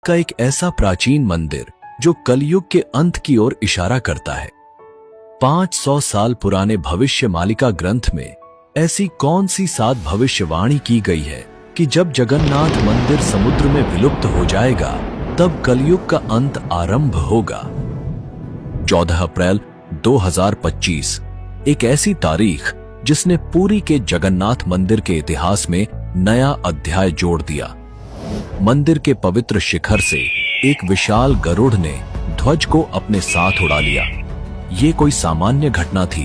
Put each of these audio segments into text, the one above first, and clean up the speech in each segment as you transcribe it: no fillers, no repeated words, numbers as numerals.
का एक ऐसा प्राचीन मंदिर जो कलयुग के अंत की ओर इशारा करता है। 500 साल पुराने भविष्यमालिका ग्रंथ में ऐसी कौन सी 7 भविष्यवाणी की गई है कि जब जगन्नाथ मंदिर समुद्र में विलुप्त हो जाएगा तब कलयुग का अंत आरंभ होगा। 14 अप्रैल 2025 एक ऐसी तारीख जिसने पुरी के जगन्नाथ मंदिर के इतिहास में नया अध्याय जोड़ दिया। मंदिर के पवित्र शिखर से एक विशाल गरुड़ ने ध्वज को अपने साथ उड़ा लिया। ये कोई सामान्य घटना थी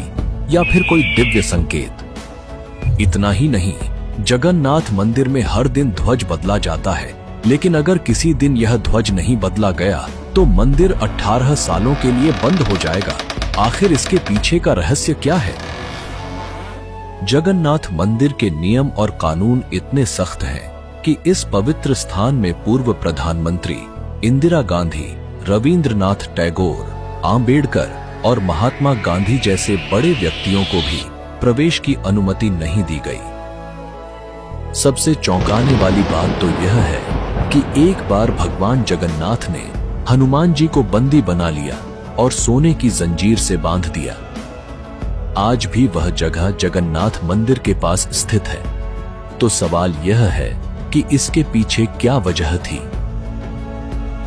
या फिर कोई दिव्य संकेत? इतना ही नहीं, जगन्नाथ मंदिर में हर दिन ध्वज बदला जाता है, लेकिन अगर किसी दिन यह ध्वज नहीं बदला गया तो मंदिर 18 सालों के लिए बंद हो जाएगा। आखिर इसके पीछे का रहस्य क्या है? जगन्नाथ मंदिर के नियम और कानून इतने सख्त हैं कि इस पवित्र स्थान में पूर्व प्रधानमंत्री इंदिरा गांधी, रविंद्रनाथ टैगोर, आंबेडकर और महात्मा गांधी जैसे बड़े व्यक्तियों को भी प्रवेश की अनुमति नहीं दी गई। सबसे चौंकाने वाली बात तो यह है कि एक बार भगवान जगन्नाथ ने हनुमान जी को बंदी बना लिया और सोने की जंजीर से बांध दिया। आज भी वह जगह जगन्नाथ मंदिर के पास स्थित है। तो सवाल यह है कि इसके पीछे क्या वजह थी?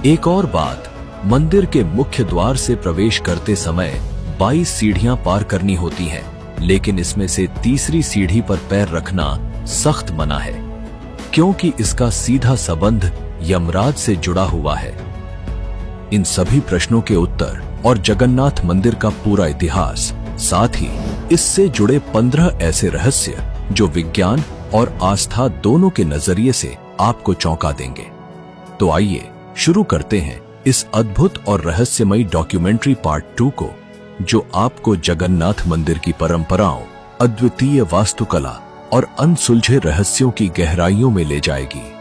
एक और बात, मंदिर के मुख्य द्वार से प्रवेश करते समय 22 सीढ़ियां पार करनी होती हैं, लेकिन इसमें से तीसरी सीढ़ी पर पैर रखना सख्त मना है, क्योंकि इसका सीधा संबंध यमराज से जुड़ा हुआ है। इन सभी प्रश्नों के उत्तर और जगन्नाथ मंदिर का पूरा इतिहास, साथ ही इससे जुड़े 15 ऐसे रहस्य जो विज्ञान और आस्था दोनों के नजरिए से आपको चौंका देंगे। तो आइए शुरू करते हैं इस अद्भुत और रहस्यमयी डॉक्यूमेंट्री पार्ट 2 को, जो आपको जगन्नाथ मंदिर की परंपराओं, अद्वितीय वास्तुकला और अनसुलझे रहस्यों की गहराइयों में ले जाएगी।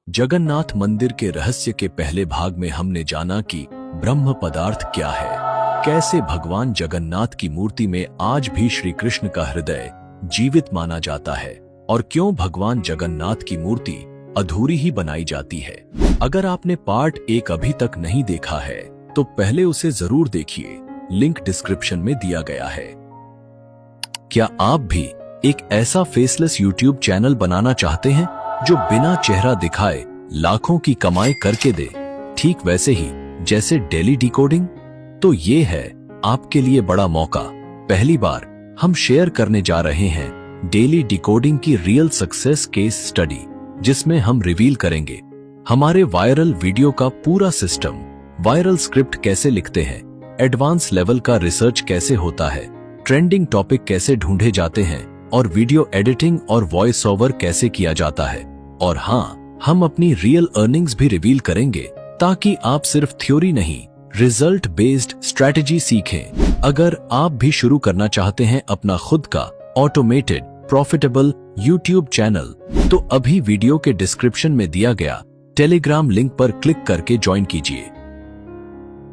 जगन्नाथ मंदिर के रहस्य के पहले भाग में हमने जाना कि ब्रह्म पदार्थ क्या है, कैसे भगवान जगन्नाथ की मूर्ति में आज भी श्री कृष्ण का हृदय जीवित माना जाता है और क्यों भगवान जगन्नाथ की मूर्ति अधूरी ही बनाई जाती है। अगर आपने पार्ट 1 अभी तक नहीं देखा है तो पहले उसे जरूर देखिए, लिंक डिस्क्रिप्शन में दिया गया है। क्या आप भी एक ऐसा फेसलेस यूट्यूब चैनल बनाना चाहते हैं जो बिना चेहरा दिखाए लाखों की कमाई करके दे, ठीक वैसे ही जैसे डेली डिकोडिंग? तो ये है आपके लिए बड़ा मौका। पहली बार हम शेयर करने जा रहे हैं डेली डिकोडिंग की रियल सक्सेस केस स्टडी, जिसमें हम रिवील करेंगे हमारे वायरल वीडियो का पूरा सिस्टम, वायरल स्क्रिप्ट कैसे लिखते हैं, एडवांस लेवल का रिसर्च कैसे होता है, ट्रेंडिंग टॉपिक कैसे ढूंढे जाते हैं और वीडियो एडिटिंग और वॉइस ओवर कैसे किया जाता है। और हाँ, हम अपनी रियल अर्निंग्स भी रिवील करेंगे ताकि आप सिर्फ थ्योरी नहीं, रिजल्ट बेस्ड स्ट्रैटेजी सीखें। अगर आप भी शुरू करना चाहते हैं अपना खुद का ऑटोमेटेड प्रॉफिटेबल यूट्यूब चैनल, तो अभी वीडियो के डिस्क्रिप्शन में दिया गया टेलीग्राम लिंक पर क्लिक करके ज्वाइन कीजिए।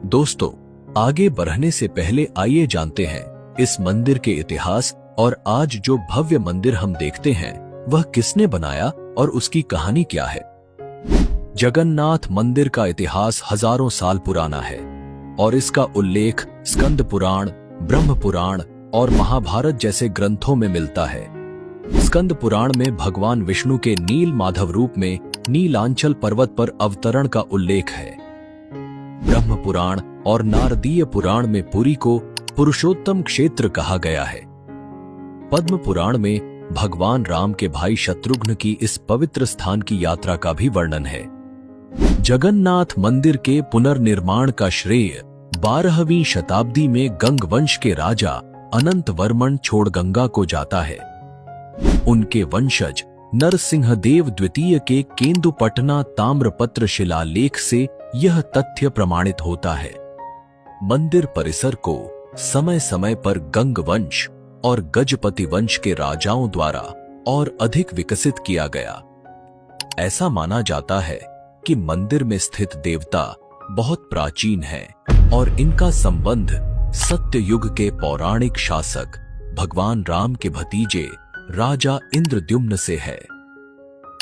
दोस्तों, आगे बढ़ने से पहले आइए जानते हैं इस मंदिर के इतिहास और आज जो भव्य मंदिर हम देखते हैं वह किसने बनाया और उसकी कहानी क्या है। जगन्नाथ मंदिर का इतिहास हजारों साल पुराना है और इसका उल्लेख स्कंद पुराण, ब्रह्म पुराण और महाभारत जैसे ग्रंथों में मिलता है। स्कंद पुराण में भगवान विष्णु के नील माधव रूप में नीलांचल पर्वत पर अवतरण का उल्लेख है। ब्रह्म पुराण और नारदीय पुराण में पुरी को पुरुषोत्तम क्षेत्र कहा गया है। पद्म पुराण में भगवान राम के भाई शत्रुघ्न की इस पवित्र स्थान की यात्रा का भी वर्णन है। जगन्नाथ मंदिर के पुनर्निर्माण का श्रेय 12वीं शताब्दी में गंग वंश के राजा अनंत वर्मन छोड़गंगा को जाता है। उनके वंशज नरसिंहदेव द्वितीय के केंदुपटना ताम्रपत्र शिलालेख से यह तथ्य प्रमाणित होता है। मंदिर परिसर को समय समय पर गंग वंश और गजपति वंश के राजाओं द्वारा और अधिक विकसित किया गया। ऐसा माना जाता है कि मंदिर में स्थित देवता बहुत प्राचीन हैं और इनका संबंध सत्ययुग के पौराणिक शासक भगवान राम के भतीजे राजा इंद्रद्युम्न से है।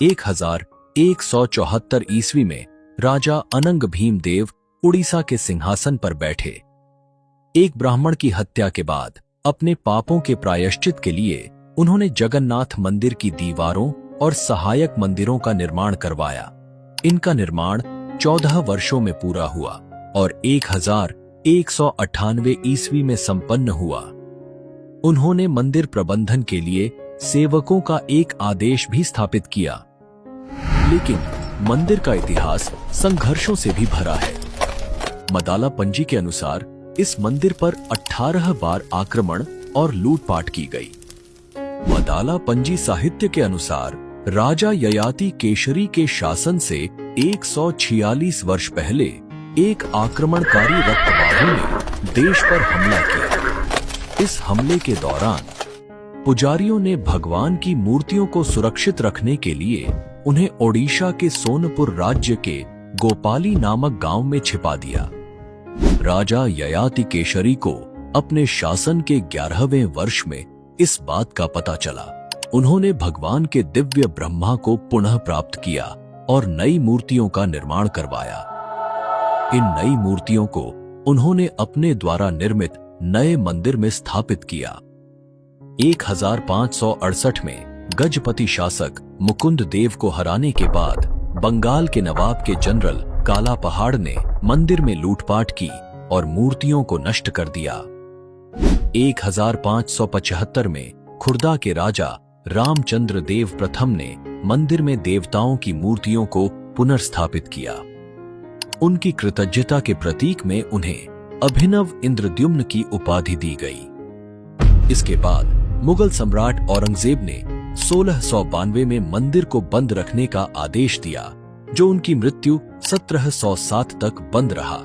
1174 ईस्वी में राजा अनंग भीमदेव उड़ीसा के सिंहासन पर बैठे। एक ब्राह्मण की हत्या के बाद अपने पापों के प्रायश्चित के लिए उन्होंने जगन्नाथ मंदिर की दीवारों और सहायक मंदिरों का निर्माण करवाया। इनका निर्माण 14 वर्षों में पूरा हुआ और 1198 ईस्वी में संपन्न हुआ। उन्होंने मंदिर प्रबंधन के लिए सेवकों का एक आदेश भी स्थापित किया। लेकिन मंदिर का इतिहास संघर्षों से भी भरा है। मदाला पंजी के अनुसार इस मंदिर पर 18 बार आक्रमण और लूटपाट की गई। मदाला पंजी साहित्य के अनुसार राजा ययाति केशरी के शासन से 146 वर्ष पहले एक आक्रमणकारी रक्तवादी ने देश पर हमला किया। इस हमले के दौरान पुजारियों ने भगवान की मूर्तियों को सुरक्षित रखने के लिए उन्हें ओडिशा के सोनपुर राज्य के गोपाली नामक गांव में छिपा दिया। राजा ययाति केशरी को अपने शासन के 11वें वर्ष में इस बात का पता चला। उन्होंने भगवान के दिव्य ब्रह्मा को पुनः प्राप्त किया और नई मूर्तियों का निर्माण करवाया। इन नई मूर्तियों को उन्होंने अपने द्वारा निर्मित नए मंदिर में स्थापित किया। 1568 में गजपति शासक मुकुंद देव को हराने के बाद बंगाल के नवाब के जनरल काला पहाड़ ने मंदिर में लूटपाट की और मूर्तियों को नष्ट कर दिया। 1575 में खुर्दा के राजा रामचंद्र देव प्रथम ने मंदिर में देवताओं की मूर्तियों को पुनर्स्थापित किया। उनकी कृतज्ञता के प्रतीक में उन्हें अभिनव इंद्रद्युम्न की उपाधि दी गई। इसके बाद मुगल सम्राट औरंगजेब ने 1692 में मंदिर को बंद रखने का आदेश दिया, जो उनकी मृत्यु 1707 तक बंद रहा।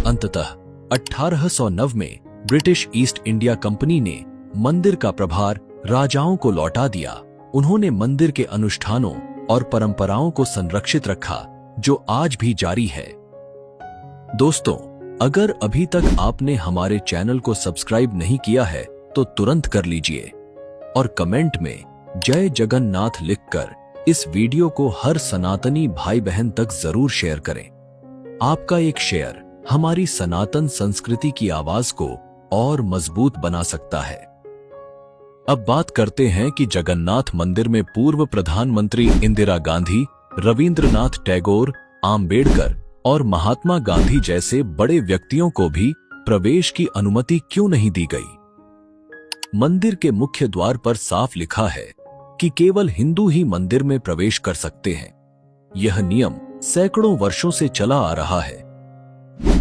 अंततः 1809 में ब्रिटिश ईस्ट इंडिया कंपनी ने मंदिर का प्रभार राजाओं को लौटा दिया। उन्होंने मंदिर के अनुष्ठानों और परंपराओं को संरक्षित रखा, जो आज भी जारी है। दोस्तों, अगर अभी तक आपने हमारे चैनल को सब्सक्राइब नहीं किया है तो तुरंत कर लीजिए और कमेंट में जय जगन्नाथ लिखकर इस वीडियो को हर सनातनी भाई बहन तक जरूर शेयर करें। आपका एक शेयर हमारी सनातन संस्कृति की आवाज को और मजबूत बना सकता है। अब बात करते हैं कि जगन्नाथ मंदिर में पूर्व प्रधानमंत्री इंदिरा गांधी, रविंद्रनाथ टैगोर, आम्बेडकर और महात्मा गांधी जैसे बड़े व्यक्तियों को भी प्रवेश की अनुमति क्यों नहीं दी गई। मंदिर के मुख्य द्वार पर साफ लिखा है कि केवल हिंदू ही मंदिर में प्रवेश कर सकते हैं। यह नियम सैकड़ों वर्षों से चला आ रहा है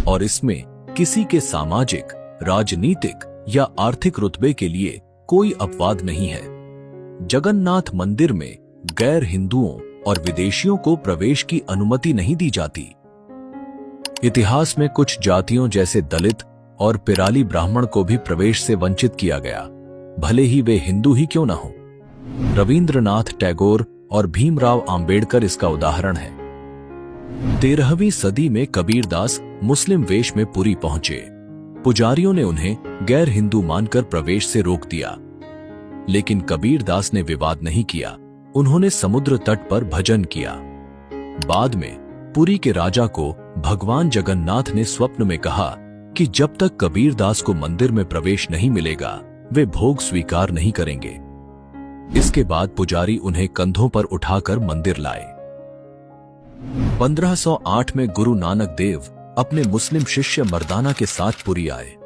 और इसमें किसी के सामाजिक, राजनीतिक या आर्थिक रुतबे के लिए कोई अपवाद नहीं है। जगन्नाथ मंदिर में गैर हिंदुओं और विदेशियों को प्रवेश की अनुमति नहीं दी जाती। इतिहास में कुछ जातियों जैसे दलित और पिराली ब्राह्मण को भी प्रवेश से वंचित किया गया, भले ही वे हिंदू ही क्यों न हो। रविंद्रनाथ टैगोर और भीमराव आम्बेडकर इसका उदाहरण है। 13वीं सदी में कबीरदास मुस्लिम वेश में पुरी पहुंचे। पुजारियों ने उन्हें गैर हिंदू मानकर प्रवेश से रोक दिया, लेकिन कबीरदास ने विवाद नहीं किया। उन्होंने समुद्र तट पर भजन किया। बाद में पुरी के राजा को भगवान जगन्नाथ ने स्वप्न में कहा कि जब तक कबीरदास को मंदिर में प्रवेश नहीं मिलेगा, वे भोग स्वीकार नहीं करेंगे। इसके बाद पुजारी उन्हें कंधों पर उठाकर मंदिर लाए। 1508 में गुरु नानक देव अपने मुस्लिम शिष्य मर्दाना के साथ पुरी आए।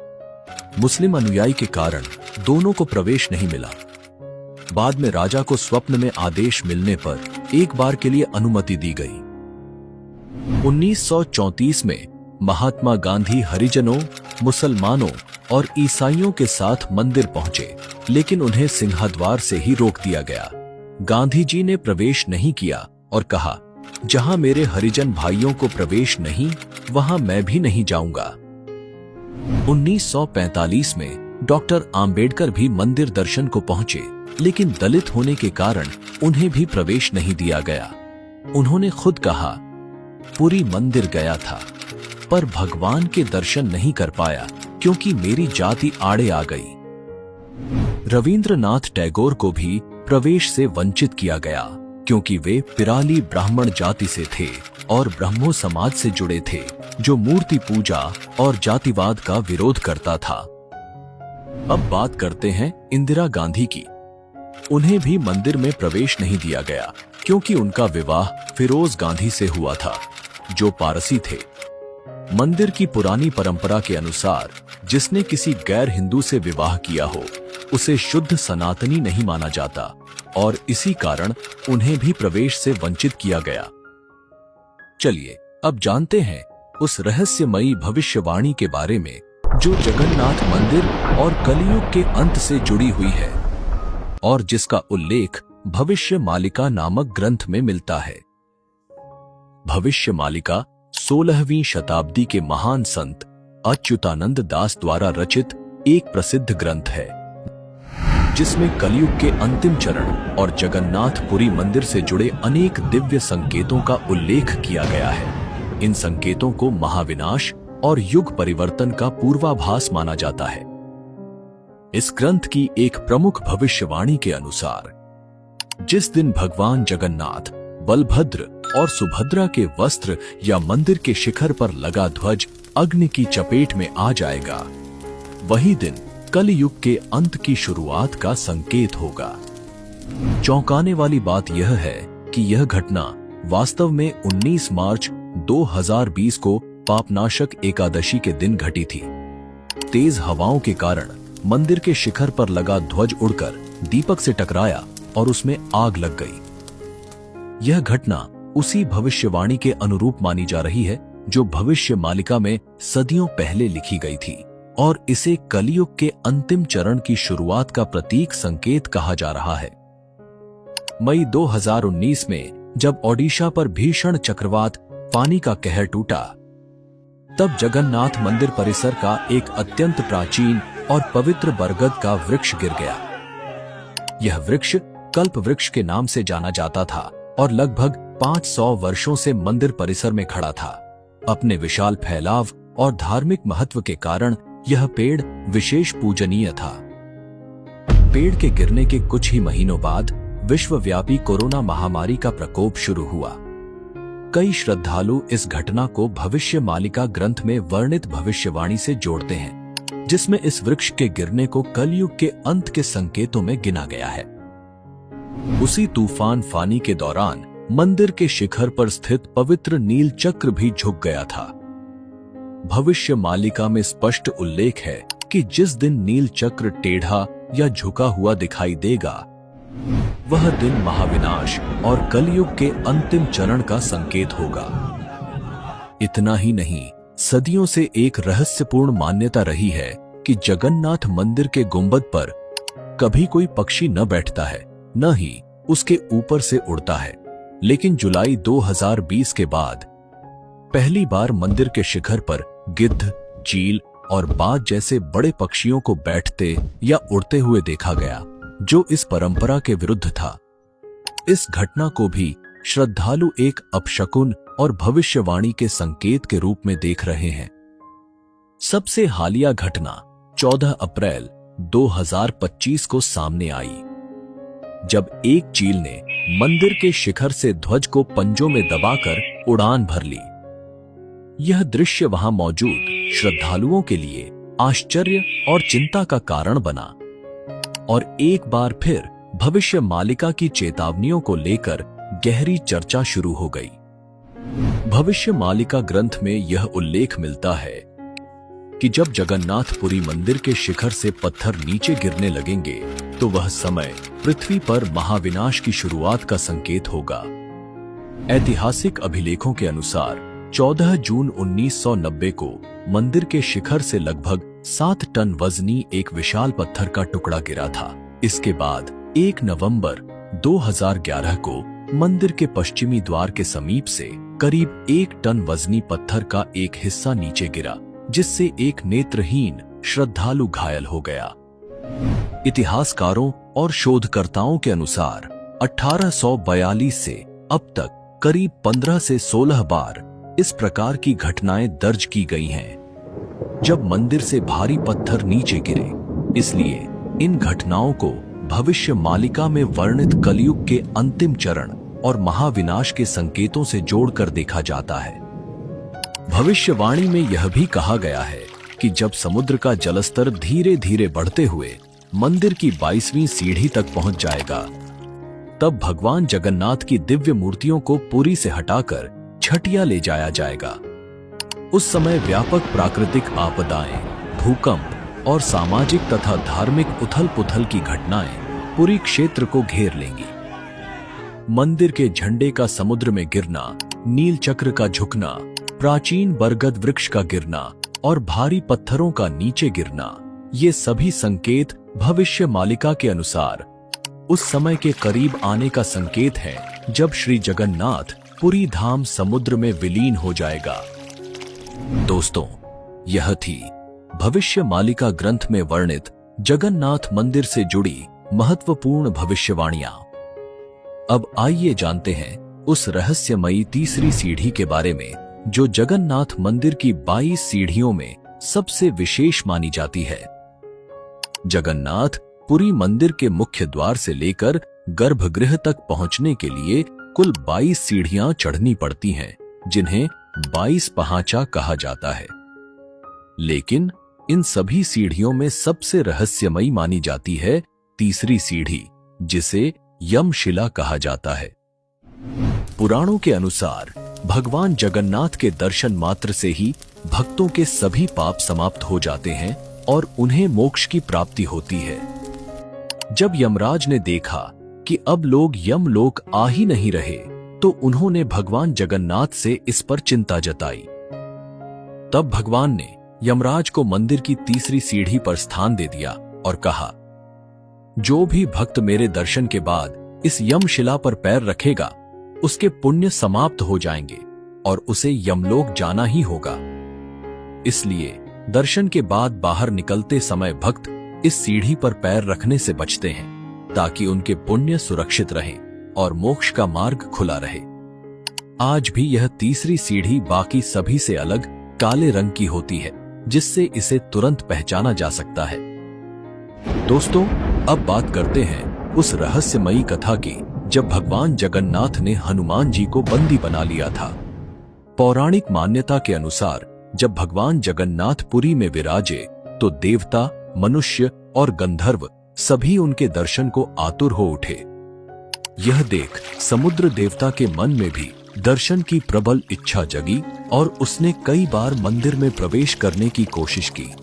मुस्लिम अनुयायी के कारण दोनों को प्रवेश नहीं मिला। बाद में राजा को स्वप्न में आदेश मिलने पर एक बार के लिए अनुमति दी गई। 1934 में महात्मा गांधी हरिजनों, मुसलमानों और ईसाइयों के साथ मंदिर पहुंचे, लेकिन उन्हें सिंहद्वार से ही रोक दिया गया। गांधी जी ने प्रवेश नहीं किया और कहा, जहां मेरे हरिजन भाइयों को प्रवेश नहीं, वहां मैं भी नहीं जाऊंगा। 1945 में डॉक्टर आम्बेडकर भी मंदिर दर्शन को पहुंचे, लेकिन दलित होने के कारण उन्हें भी प्रवेश नहीं दिया गया। उन्होंने खुद कहा, पुरी मंदिर गया था पर भगवान के दर्शन नहीं कर पाया क्योंकि मेरी जाति आड़े आ गई। रविंद्रनाथ टैगोर को भी प्रवेश से वंचित किया गया क्योंकि वे पिराली ब्राह्मण जाति से थे और ब्रह्मो समाज से जुड़े थे, जो मूर्ति पूजा और जातिवाद का विरोध करता था। अब बात करते हैं इंदिरा गांधी की। उन्हें भी मंदिर में प्रवेश नहीं दिया गया क्योंकि उनका विवाह फिरोज गांधी से हुआ था, जो पारसी थे। मंदिर की पुरानी परंपरा के अनुसार जिसने किसी गैर हिंदू से विवाह किया हो उसे शुद्ध सनातनी नहीं माना जाता और इसी कारण उन्हें भी प्रवेश से वंचित किया गया। चलिए अब जानते हैं उस रहस्यमयी भविष्यवाणी के बारे में जो जगन्नाथ मंदिर और कलियुग के अंत से जुड़ी हुई है और जिसका उल्लेख भविष्य मालिका नामक ग्रंथ में मिलता है। भविष्य मालिका 16वीं शताब्दी के महान संत अच्युतानंद दास द्वारा रचित एक प्रसिद्ध ग्रंथ है, जिसमें कलियुग के अंतिम चरण और जगन्नाथपुरी मंदिर से जुड़े अनेक दिव्य संकेतों का उल्लेख किया गया है। इन संकेतों को महाविनाश और युग परिवर्तन का पूर्वाभास माना जाता है। इस ग्रंथ की एक प्रमुख भविष्यवाणी के अनुसार जिस दिन भगवान जगन्नाथ, बलभद्र और सुभद्रा के वस्त्र या मंदिर के शिखर पर लगा ध्वज अग्नि की चपेट में आ जाएगा, वही दिन कलयुग के अंत की शुरुआत का संकेत होगा। चौंकाने वाली बात यह है कि यह घटना वास्तव में 19 मार्च 2020 को पापनाशक एकादशी के दिन घटी थी। तेज हवाओं के कारण मंदिर के शिखर पर लगा ध्वज उड़कर दीपक से टकराया और उसमें आग लग गई। यह घटना उसी भविष्यवाणी के अनुरूप मानी जा रही है जो भविष्य मालिका में सदियों पहले लिखी गई थी और इसे कलियुग के अंतिम चरण की शुरुआत का प्रतीक संकेत कहा जा रहा है। मई 2019 में जब ओडिशा पर भीषण चक्रवात फानी का कहर टूटा, तब जगन्नाथ मंदिर परिसर का एक अत्यंत प्राचीन और पवित्र बरगद का वृक्ष गिर गया। यह वृक्ष कल्प वृक्ष के नाम से जाना जाता था और लगभग 500 वर्षों से मंदिर परिसर में खड़ा था। अपने विशाल फैलाव और धार्मिक महत्व के कारण यह पेड़ विशेष पूजनीय था। पेड़ के गिरने के कुछ ही महीनों बाद विश्वव्यापी कोरोना महामारी का प्रकोप शुरू हुआ। कई श्रद्धालु इस घटना को भविष्य मालिका ग्रंथ में वर्णित भविष्यवाणी से जोड़ते हैं, जिसमें इस वृक्ष के गिरने को कलयुग के अंत के संकेतों में गिना गया है। उसी तूफान फानी के दौरान मंदिर के शिखर पर स्थित पवित्र नील चक्र भी झुक गया था। भविष्य मालिका में स्पष्ट उल्लेख है कि जिस दिन नील चक्र टेढ़ा या झुका हुआ दिखाई देगा, वह दिन महाविनाश और कलयुग के अंतिम चरण का संकेत होगा। इतना ही नहीं, सदियों से एक रहस्यपूर्ण मान्यता रही है कि जगन्नाथ मंदिर के गुंबद पर कभी कोई पक्षी न बैठता है, न ही उसके ऊपर से उड़ता है। लेकिन जुलाई 2020 के बाद पहली बार मंदिर के शिखर पर गिद्ध, चील और बाज जैसे बड़े पक्षियों को बैठते या उड़ते हुए देखा गया, जो इस परंपरा के विरुद्ध था। इस घटना को भी श्रद्धालु एक अपशकुन और भविष्यवाणी के संकेत के रूप में देख रहे हैं। सबसे हालिया घटना 14 अप्रैल 2025 को सामने आई, जब एक चील ने मंदिर के शिखर से ध्वज को पंजों में दबाकर उड़ान भर ली। यह दृश्य वहां मौजूद श्रद्धालुओं के लिए आश्चर्य और चिंता का कारण बना और एक बार फिर भविष्य मालिका की चेतावनियों को लेकर गहरी चर्चा शुरू हो गई। भविष्य मालिका ग्रंथ में यह उल्लेख मिलता है कि जब जगन्नाथपुरी मंदिर के शिखर से पत्थर नीचे गिरने लगेंगे तो वह समय पृथ्वी पर महाविनाश की शुरुआत का संकेत होगा। ऐतिहासिक अभिलेखों के अनुसार 14 जून 1990 को मंदिर के शिखर से लगभग 7 टन वजनी एक विशाल पत्थर का टुकड़ा गिरा था। इसके बाद 1 नवंबर 2011 को मंदिर के पश्चिमी द्वार के समीप से करीब 1 टन वजनी पत्थर का एक हिस्सा नीचे गिरा, जिससे एक नेत्रहीन श्रद्धालु घायल हो गया। इतिहासकारों और शोधकर्ताओं के अनुसार 1842 से अब तक करीब 15 से 16 बार इस प्रकार की घटनाएं दर्ज की गई हैं, जब मंदिर से भारी पत्थर नीचे गिरे। इसलिए इन घटनाओं को भविष्य मालिका में वर्णित कलयुग के अंतिम चरण और महाविनाश के संकेतों से जोड़कर देखा जाता है। भविष्यवाणी में यह भी कहा गया है कि जब समुद्र का जलस्तर धीरे धीरे बढ़ते हुए मंदिर की 22वीं सीढ़ी तक पहुंच जाएगा, तब भगवान जगन्नाथ की दिव्य मूर्तियों को पुरी से हटाकर छटिया ले जाया जाएगा। उस समय व्यापक प्राकृतिक आपदाएं, भूकंप और सामाजिक तथा धार्मिक उथल-पुथल की घटनाएं पुरी क्षेत्र को घेर लेंगी। मंदिर के झंडे का समुद्र में गिरना, नील चक्र का झुकना, प्राचीन बरगद वृक्ष का गिरना और भारी पत्थरों का नीचे गिरना, ये सभी संकेत भविष्य मालिका के अनुसार उस समय के करीब आने का संकेत है जब श्री जगन्नाथ पुरी धाम समुद्र में विलीन हो जाएगा। दोस्तों, यह थी भविष्य मालिका ग्रंथ में वर्णित जगन्नाथ मंदिर से जुड़ी महत्वपूर्ण भविष्यवाणियां। अब आइए जानते हैं उस रहस्यमयी तीसरी सीढ़ी के बारे में जो जगन्नाथ मंदिर की 22 सीढ़ियों में सबसे विशेष मानी जाती है। जगन्नाथ पुरी मंदिर के मुख्य द्वार से लेकर गर्भगृह तक पहुंचने के लिए कुल 22 सीढ़ियां चढ़नी पड़ती हैं, जिन्हें 22 पहांचा कहा जाता है। लेकिन इन सभी सीढ़ियों में सबसे रहस्यमयी मानी जाती है तीसरी सीढ़ी, जिसे यमशिला कहा जाता है। पुराणों के अनुसार भगवान जगन्नाथ के दर्शन मात्र से ही भक्तों के सभी पाप समाप्त हो जाते हैं और उन्हें मोक्ष की प्राप्ति होती है। जब यमराज ने देखा कि अब लोग यमलोक आ ही नहीं रहे, तो उन्होंने भगवान जगन्नाथ से इस पर चिंता जताई। तब भगवान ने यमराज को मंदिर की तीसरी सीढ़ी पर स्थान दे दिया और कहा, जो भी भक्त मेरे दर्शन के बाद इस यमशिला पर पैर रखेगा, उसके पुण्य समाप्त हो जाएंगे और उसे यमलोक जाना ही होगा। इसलिए दर्शन के बाद बाहर निकलते समय भक्त इस सीढ़ी पर पैर रखने से बचते हैं, ताकि उनके पुण्य सुरक्षित रहें और मोक्ष का मार्ग खुला रहे। आज भी यह तीसरी सीढ़ी बाकी सभी से अलग काले रंग की होती है, जिससे इसे तुरंत पहचाना जा सकता है। दोस्तों, अब बात करते हैं उस रहस्यमयी कथा की जब भगवान जगन्नाथ ने हनुमान जी को बंदी बना लिया था। पौराणिक मान्यता के अनुसार जब भगवान जगन्नाथ पुरी में विराजे, तो देवता, मनुष्य और गंधर्व सभी उनके दर्शन को आतुर हो उठे। यह देख समुद्र देवता के मन में भी दर्शन की प्रबल इच्छा जगी और उसने कई बार मंदिर में प्रवेश करने की कोशिश की।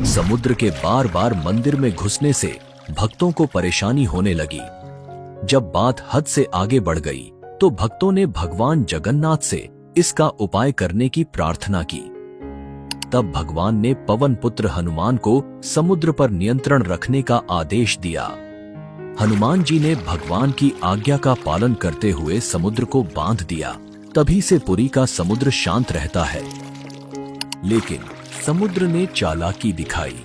समुद्र के बार बार मंदिर में घुसने से भक्तों को परेशानी होने लगी। जब बात हद से आगे बढ़ गई, तो भक्तों ने भगवान जगन्नाथ से इसका उपाय करने की प्रार्थना की। तब भगवान ने पवन पुत्र हनुमान को समुद्र पर नियंत्रण रखने का आदेश दिया। हनुमान जी ने भगवान की आज्ञा का पालन करते हुए समुद्र को बांध दिया। तभी से पुरी का समुद्र शांत रहता है। लेकिन समुद्र ने चालाकी दिखाई।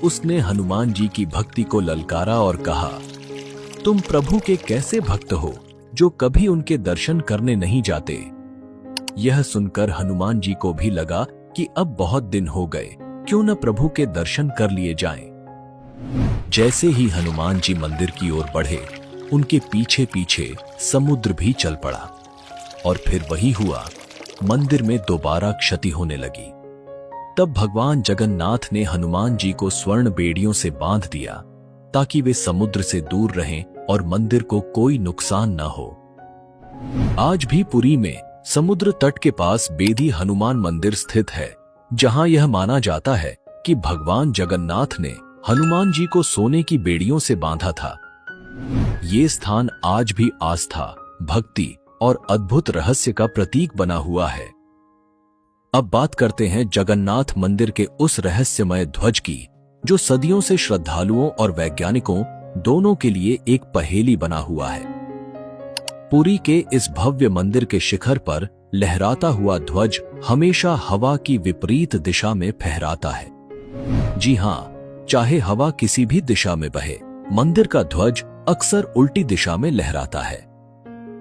उसने हनुमान जी की भक्ति को ललकारा और कहा, तुम प्रभु के कैसे भक्त हो जो कभी उनके दर्शन करने नहीं जाते। यह सुनकर हनुमान जी को भी लगा कि अब बहुत दिन हो गए, क्यों न प्रभु के दर्शन कर लिए जाएं। जैसे ही हनुमान जी मंदिर की ओर बढ़े, उनके पीछे पीछे समुद्र भी चल पड़ा और फिर वही हुआ, मंदिर में दोबारा क्षति होने लगी। तब भगवान जगन्नाथ ने हनुमान जी को स्वर्ण बेड़ियों से बांध दिया ताकि वे समुद्र से दूर रहें और मंदिर को कोई नुकसान न हो। आज भी पुरी में समुद्र तट के पास बेदी हनुमान मंदिर स्थित है, जहां यह माना जाता है कि भगवान जगन्नाथ ने हनुमान जी को सोने की बेड़ियों से बांधा था। ये स्थान आज भी आस्था, भक्ति और अद्भुत रहस्य का प्रतीक बना हुआ है। अब बात करते हैं जगन्नाथ मंदिर के उस रहस्यमय ध्वज की, जो सदियों से श्रद्धालुओं और वैज्ञानिकों दोनों के लिए एक पहेली बना हुआ है। पुरी के इस भव्य मंदिर के शिखर पर लहराता हुआ ध्वज हमेशा हवा की विपरीत दिशा में फहराता है। जी हां, चाहे हवा किसी भी दिशा में बहे, मंदिर का ध्वज अक्सर उल्टी दिशा में लहराता है।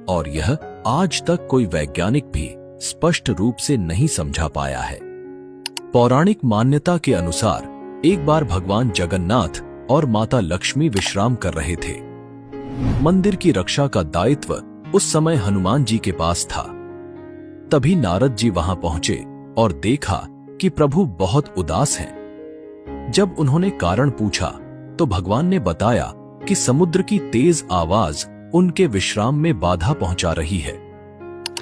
और यह आज तक कोई वैज्ञानिक भी स्पष्ट रूप से नहीं समझा पाया है। पौराणिक मान्यता के अनुसार एक बार भगवान जगन्नाथ और माता लक्ष्मी विश्राम कर रहे थे। मंदिर की रक्षा का दायित्व उस समय हनुमान जी के पास था। तभी नारद जी वहां पहुंचे और देखा कि प्रभु बहुत उदास हैं। जब उन्होंने कारण पूछा तो भगवान ने बताया कि समुद्र की तेज आवाज उनके विश्राम में बाधा पहुंचा रही है।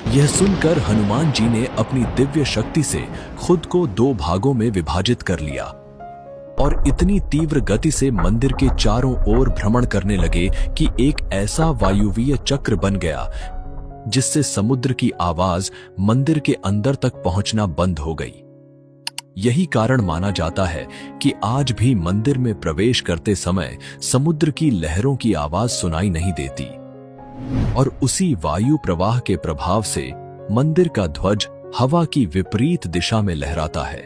यह सुनकर हनुमान जी ने अपनी दिव्य शक्ति से खुद को 2 भागों में विभाजित कर लिया और इतनी तीव्र गति से मंदिर के चारों ओर भ्रमण करने लगे कि एक ऐसा वायुवीय चक्र बन गया जिससे समुद्र की आवाज मंदिर के अंदर तक पहुंचना बंद हो गई। यही कारण माना जाता है कि आज भी मंदिर में प्रवेश करते समय समुद्र की लहरों की आवाज सुनाई नहीं देती और उसी वायु प्रवाह के प्रभाव से मंदिर का ध्वज हवा की विपरीत दिशा में लहराता है।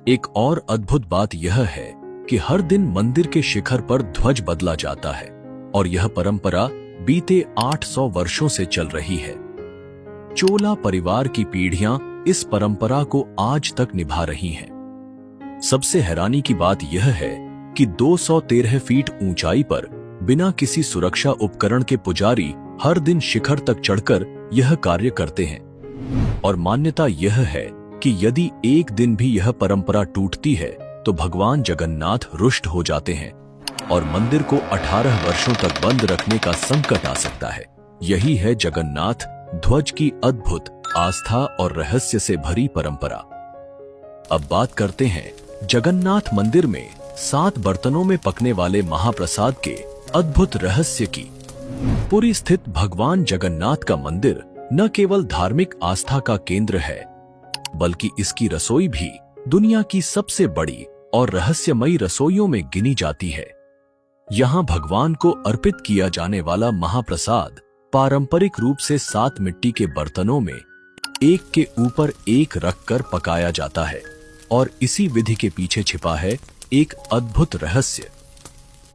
एक और अद्भुत बात यह है कि हर दिन मंदिर के शिखर पर ध्वज बदला जाता है और यह परंपरा बीते 800 वर्षों से चल रही है। चोला परिवार की पीढ़ियां इस परंपरा को आज तक निभा रही हैं। सबसे हैरानी की बात यह है कि 213 फीट ऊंचाई पर बिना किसी सुरक्षा उपकरण के पुजारी हर दिन शिखर तक चढ़कर यह कार्य करते हैं और मान्यता यह है कि यदि एक दिन भी यह परंपरा टूटती है तो भगवान जगन्नाथ रुष्ट हो जाते हैं और मंदिर को 18 वर्षों तक बंद रखने का संकट आ सकता है। यही है जगन्नाथ ध्वज की अद्भुत आस्था और रहस्य से भरी परंपरा। अब बात करते हैं जगन्नाथ मंदिर में 7 बर्तनों में पकने वाले महाप्रसाद के अद्भुत रहस्य की। पुरी स्थित भगवान जगन्नाथ का मंदिर न केवल धार्मिक आस्था का केंद्र है बल्कि इसकी रसोई भी दुनिया की सबसे बड़ी और रहस्यमयी रसोइयों में गिनी जाती है। यहाँ भगवान को अर्पित किया जाने वाला महाप्रसाद पारंपरिक रूप से 7 मिट्टी के बर्तनों में एक के ऊपर एक रखकर पकाया जाता है और इसी विधि के पीछे छिपा है एक अद्भुत रहस्य।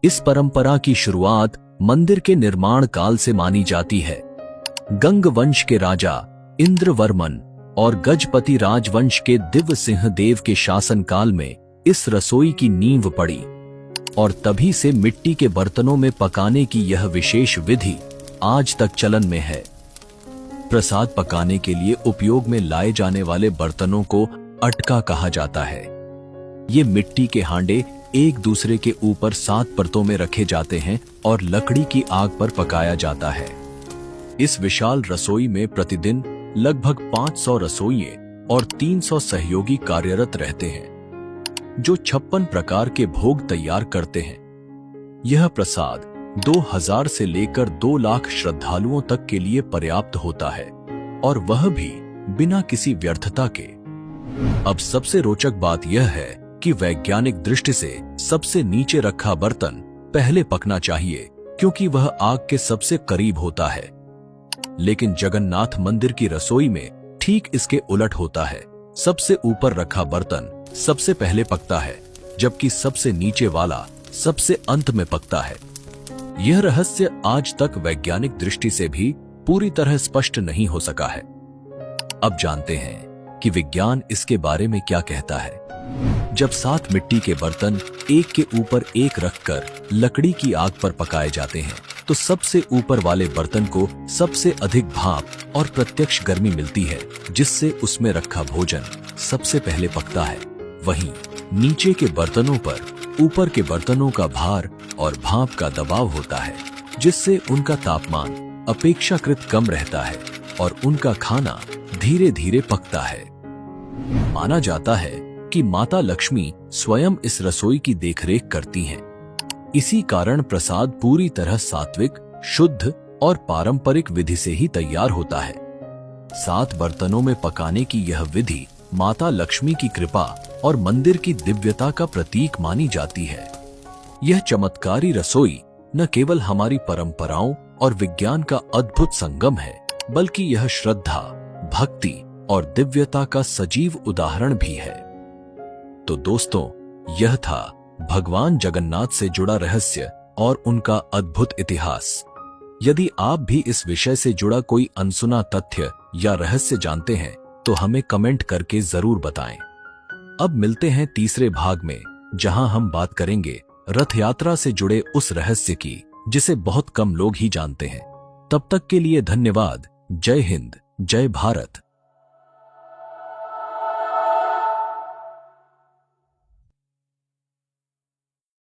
इस परंपरा की शुरुआत मंदिर के निर्माण काल से मानी जाती है। गंग वंश के राजा इंद्रवर्मन और गजपति राजवंश के दिव्य सिंह देव के शासनकाल में इस रसोई की नींव पड़ी और तभी से मिट्टी के बर्तनों में पकाने की यह विशेष विधि आज तक चलन में है। प्रसाद पकाने के लिए उपयोग में लाए जाने वाले बर्तनों को अटका कहा जाता है। ये मिट्टी के हांडे एक दूसरे के ऊपर 7 परतों में रखे जाते हैं और लकड़ी की आग पर पकाया जाता है। इस विशाल रसोई में प्रतिदिन लगभग 500 रसोइये और 300 सहयोगी कार्यरत रहते हैं जो 56 प्रकार के भोग तैयार करते हैं। यह प्रसाद 2000 से लेकर 2 लाख श्रद्धालुओं तक के लिए पर्याप्त होता है और वह भी बिना किसी व्यर्थता के। अब सबसे रोचक बात यह है कि वैज्ञानिक दृष्टि से सबसे नीचे रखा बर्तन पहले पकना चाहिए क्योंकि वह आग के सबसे करीब होता है। लेकिन जगन्नाथ मंदिर की रसोई में ठीक इसके उलट होता है। सबसे ऊपर रखा बर्तन सबसे पहले पकता है जबकि सबसे नीचे वाला सबसे अंत में पकता है। यह रहस्य आज तक वैज्ञानिक दृष्टि से भी पूरी तरह स्पष्ट नहीं हो सका है। अब जानते हैं कि विज्ञान इसके बारे में क्या कहता है। जब 7 मिट्टी के बर्तन एक के ऊपर एक रखकर लकड़ी की आग पर पकाए जाते हैं तो सबसे ऊपर वाले बर्तन को सबसे अधिक भाप और प्रत्यक्ष गर्मी मिलती है जिससे उसमें रखा भोजन सबसे पहले पकता है। वहीं नीचे के बर्तनों पर ऊपर के बर्तनों का भार और भाप का दबाव होता है जिससे उनका तापमान अपेक्षाकृत कम रहता है और उनका खाना धीरे धीरे पकता है। माना जाता है कि माता लक्ष्मी स्वयं इस रसोई की देखरेख करती हैं। इसी कारण प्रसाद पूरी तरह सात्विक, शुद्ध और पारंपरिक विधि से ही तैयार होता है। 7 बर्तनों में पकाने की यह विधि माता लक्ष्मी की कृपा और मंदिर की दिव्यता का प्रतीक मानी जाती है। यह चमत्कारी रसोई न केवल हमारी परंपराओं और विज्ञान का अद्भुत संगम है बल्कि यह श्रद्धा, भक्ति और दिव्यता का सजीव उदाहरण भी है। तो दोस्तों, यह था भगवान जगन्नाथ से जुड़ा रहस्य और उनका अद्भुत इतिहास। यदि आप भी इस विषय से जुड़ा कोई अनसुना तथ्य या रहस्य जानते हैं तो हमें कमेंट करके जरूर बताएं। अब मिलते हैं तीसरे भाग में जहां हम बात करेंगे रथ यात्रा से जुड़े उस रहस्य की जिसे बहुत कम लोग ही जानते हैं। तब तक के लिए धन्यवाद। जय हिंद, जय भारत।